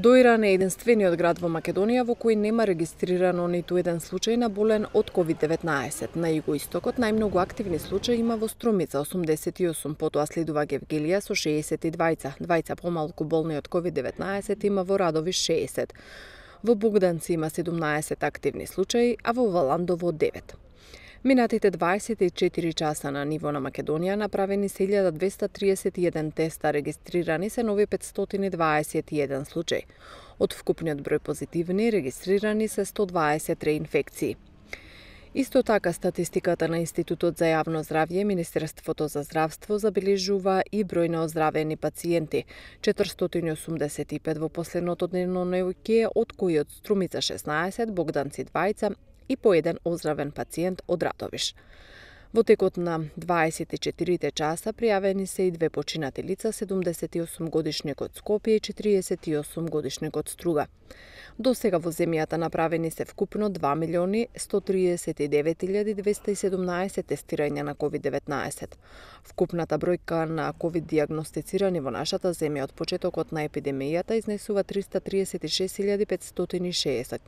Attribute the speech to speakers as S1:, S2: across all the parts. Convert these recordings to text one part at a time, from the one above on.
S1: Доиран е единствениот град во Македонија во кој нема регистрирано ниту еден случај на болен од COVID-19. На југоистокот најмногу активни случаи има во Струмица 88, потоа следува Гевгелија со 62, двајца помалку болни од COVID-19 има во Радови 60. Во Богданци има 17 активни случаи, а во Валандово 9. Минатите 24 часа на ниво на Македонија направени се 1231 теста, регистрирани се нови 521 случаи. Од вкупниот број позитивни регистрирани се 120 реинфекции. Исто така, статистиката на Институтот за јавно здравје, Министерството за здравство забележува и број на оздравени пациенти, 485 во последното дневно наоѓање, од кои од Струмица 16, Богданци 2 и по еден оздравен пациент од Ратовиш. Во текот на 24 часа пријавени се и две починати лица, 78 годишник од Скопје и 48 годишник од Струга. До сега во земјата направени се вкупно 2.139.217 тестирања на COVID-19. Вкупната бројка на COVID диагностицирани во нашата земја од почетокот на епидемијата изнесува 336.560.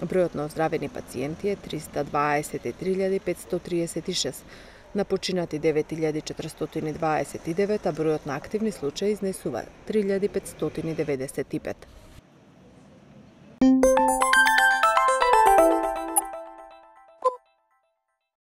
S1: Бројот на оздравени пациенти е 323.536. На починати 9.429, а бројот на активни случаи изнесува 3.595.